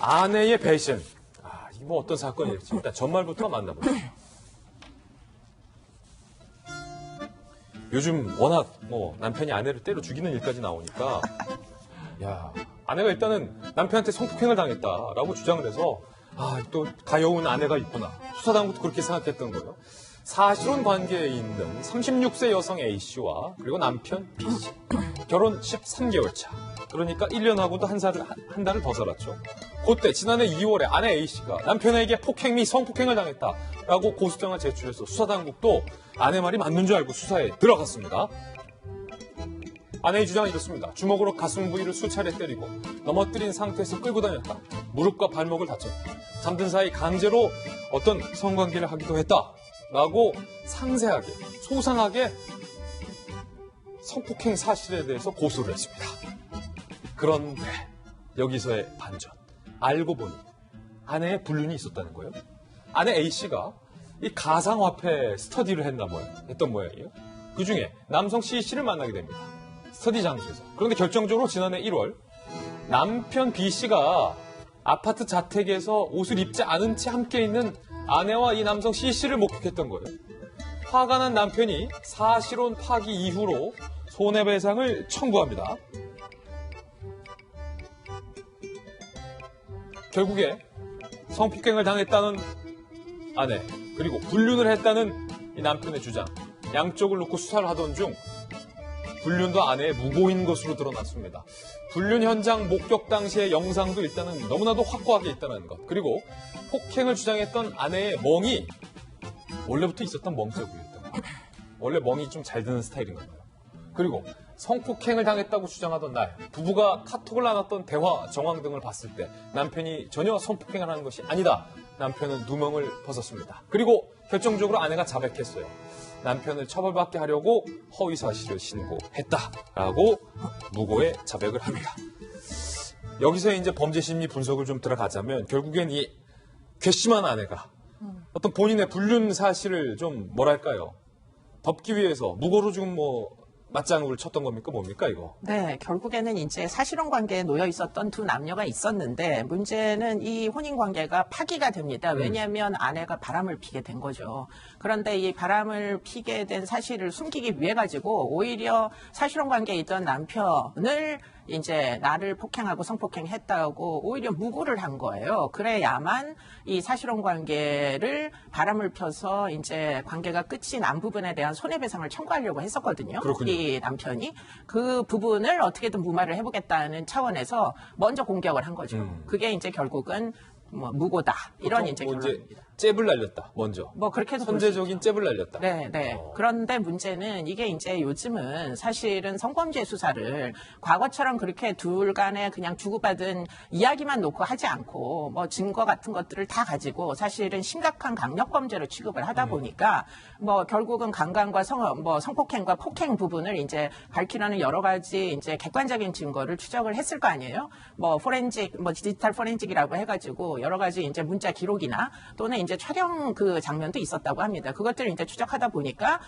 아내의 배신. 이게 뭐 어떤 사건일지 일단 전말부터 만나보죠. 요즘 워낙 뭐 남편이 아내를 때려 죽이는 일까지 나오니까 아내가 일단은 남편한테 성폭행을 당했다라고 주장을 해서 또 가여운 아내가 있구나. 수사당국도 그렇게 생각했던 거예요. 사실혼 관계에 있는 36세 여성 A씨와 그리고 남편 B씨. 결혼 13개월 차. 그러니까 1년하고도 한 달을 더 살았죠. 그때 지난해 2월에 아내 A씨가 남편에게 폭행 및 성폭행을 당했다라고 고소장을 제출해서 수사당국도 아내 말이 맞는 줄 알고 수사에 들어갔습니다. 아내의 주장은 이렇습니다. 주먹으로 가슴 부위를 수차례 때리고 넘어뜨린 상태에서 끌고 다녔다. 무릎과 발목을 다쳤다. 잠든 사이 강제로 어떤 성관계를 하기도 했다라고 상세하게 소상하게 성폭행 사실에 대해서 고소를 했습니다. 그런데 여기서의 반전. 알고 보니 아내의 불륜이 있었다는 거예요. 아내 A씨가 이 가상화폐 스터디를 했던 모양이에요. 그중에 남성 C씨를 만나게 됩니다. 스터디 장소에서. 그런데 결정적으로 지난해 1월 남편 B씨가 아파트 자택에서 옷을 입지 않은 채 함께 있는 아내와 이 남성 C씨를 목격했던 거예요. 화가 난 남편이 사실혼 파기 이후로 손해배상을 청구합니다. 결국에 성폭행을 당했다는 아내 그리고 불륜을 했다는 이 남편의 주장 양쪽을 놓고 수사를 하던 중 불륜도 아내의 무고인 것으로 드러났습니다. 불륜 현장 목격 당시의 영상도 일단은 너무나도 확고하게 있다는 것. 그리고 폭행을 주장했던 아내의 멍이 원래부터 있었던 멍자국이었던 것. 원래 멍이 좀 잘 드는 스타일인 건가요? 그리고 성폭행을 당했다고 주장하던 날 부부가 카톡을 나눴던 대화 정황 등을 봤을 때 남편이 전혀 성폭행을 하는 것이 아니다. 남편은 누명을 벗었습니다. 그리고 결정적으로 아내가 자백했어요. 남편을 처벌받게 하려고 허위사실을 신고했다라고 무고에 자백을 합니다. 여기서 이제 범죄심리 분석을 좀 들어가자면 결국엔 이 괘씸한 아내가 어떤 본인의 불륜 사실을 좀 뭐랄까요 덮기 위해서 무고로 지금 맞장구를 쳤던 겁니까? 뭡니까, 이거? 네, 결국에는 이제 사실혼 관계에 놓여 있었던 두 남녀가 있었는데 문제는 이 혼인 관계가 파기가 됩니다. 왜냐하면 아내가 바람을 피게 된 거죠. 그런데 이 바람을 피게 된 사실을 숨기기 위해 가지고 오히려 사실혼 관계에 있던 남편을 이제 나를 폭행하고 성폭행했다고 오히려 무고를 한 거예요. 그래야만 이 사실혼 관계를 바람을 펴서 이제 관계가 끝이 난 부분에 대한 손해배상을 청구하려고 했었거든요. 그렇군요. 이 남편이 그 부분을 어떻게든 무마를 해보겠다는 차원에서 먼저 공격을 한 거죠. 그게 이제 결국은 무고다 이런 이제 결론입니다. 잽을 날렸다 먼저. 그렇게도 선제적인 잽을 날렸다. 네. 그런데 문제는 이게 이제 요즘은 사실은 성범죄 수사를 과거처럼 그렇게 둘 간에 그냥 주고받은 이야기만 놓고 하지 않고 증거 같은 것들을 다 가지고 사실은 심각한 강력범죄로 취급을 하다 보니까 결국은 강간과 성폭행과 폭행 부분을 이제 밝히려는 여러 가지 이제 객관적인 증거를 추적을 했을 거 아니에요. 디지털 포렌식이라고 해가지고 여러 가지 이제 문자 기록이나 또는 이제 촬영 그 장면도 있었다고 합니다. 그것들을 이제 추적하다 보니까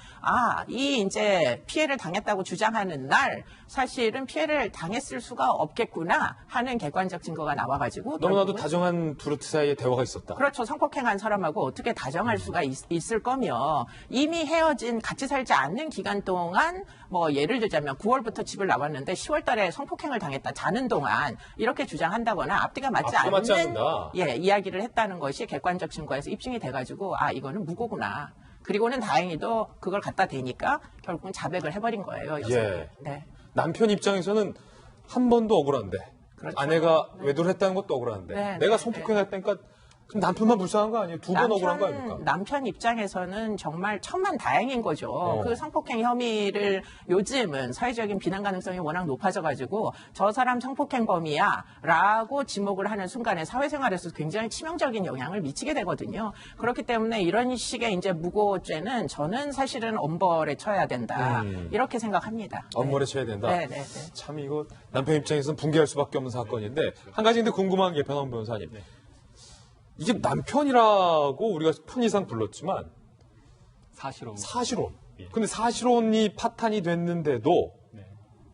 이 이제 피해를 당했다고 주장하는 날 사실은 피해를 당했을 수가 없겠구나 하는 객관적 증거가 나와가지고 너무나도 다정한 두 사이에 대화가 있었다. 그렇죠. 성폭행한 사람하고 어떻게 다정할 수가 있을 거며 이미 헤어진 같이 살지 않는 기간 동안 예를 들자면 9월부터 집을 나왔는데 10월 달에 성폭행을 당했다. 자는 동안 이렇게 주장한다거나 앞뒤가 맞지 않는 이야기를 했다는 것이 객관적 증거에서 입증이 돼가지고 이거는 무고구나. 그리고는 다행히도 그걸 갖다 대니까 결국은 자백을 해버린 거예요. 예. 네. 남편 입장에서는 한 번도 억울한데 그렇죠. 아내가 외도를 했다는 것도 억울한데 내가 성폭행했다니까 그럼 남편만 불쌍한 거 아니에요? 두 번 억울한 거 아닙니까? 남편 입장에서는 정말 천만다행인 거죠. 그 성폭행 혐의를 요즘은 사회적인 비난 가능성이 워낙 높아져가지고 저 사람 성폭행범이야 라고 지목을 하는 순간에 사회생활에서 굉장히 치명적인 영향을 미치게 되거든요. 그렇기 때문에 이런 식의 이제 무고죄는 저는 사실은 엄벌에 쳐야 된다. 이렇게 생각합니다. 엄벌에 쳐야 된다? 네. 참 이거 남편 입장에서는 붕괴할 수밖에 없는 사건인데 한 가지 근데 궁금한 게 변호사 변호사님. 이게 남편이라고 우리가 편의상 불렀지만 사실혼. 근데 사실혼이 파탄이 됐는데도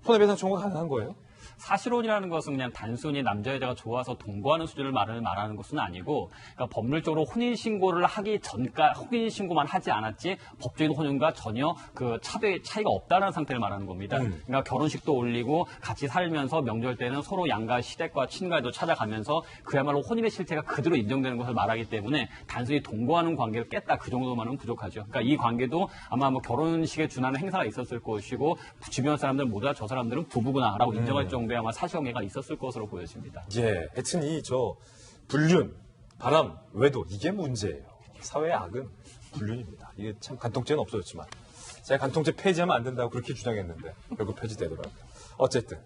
손해배상 청구가 가능한 거예요? 사실혼이라는 것은 그냥 단순히 남자 여자가 좋아서 동거하는 수준을 말하는 것은 아니고, 그러니까 법률적으로 혼인 신고를 하기 전까 혼인 신고만 하지 않았지 법적인 혼인과 전혀 그 차이가 없다는 상태를 말하는 겁니다. 그러니까 결혼식도 올리고 같이 살면서 명절 때는 서로 양가 시댁과 친가에도 찾아가면서 그야말로 혼인의 실태가 그대로 인정되는 것을 말하기 때문에 단순히 동거하는 관계를 깼다 그 정도만은 부족하죠. 그러니까 이 관계도 아마 뭐 결혼식에 준하는 행사가 있었을 것이고 주변 사람들 모두 다 저 사람들은 부부구나라고 인정할 정도의 아마 사실관계가 있었을 것으로 보여집니다. 예, 하여튼 불륜, 바람, 외도 이게 문제예요. 사회의 악은 불륜입니다. 이게 참 간통죄는 없어졌지만 제가 간통죄 폐지하면 안 된다고 그렇게 주장했는데 결국 폐지되더라고요. 어쨌든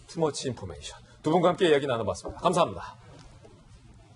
투머치 인포메이션 두 분과 함께 이야기 나눠봤습니다. 감사합니다.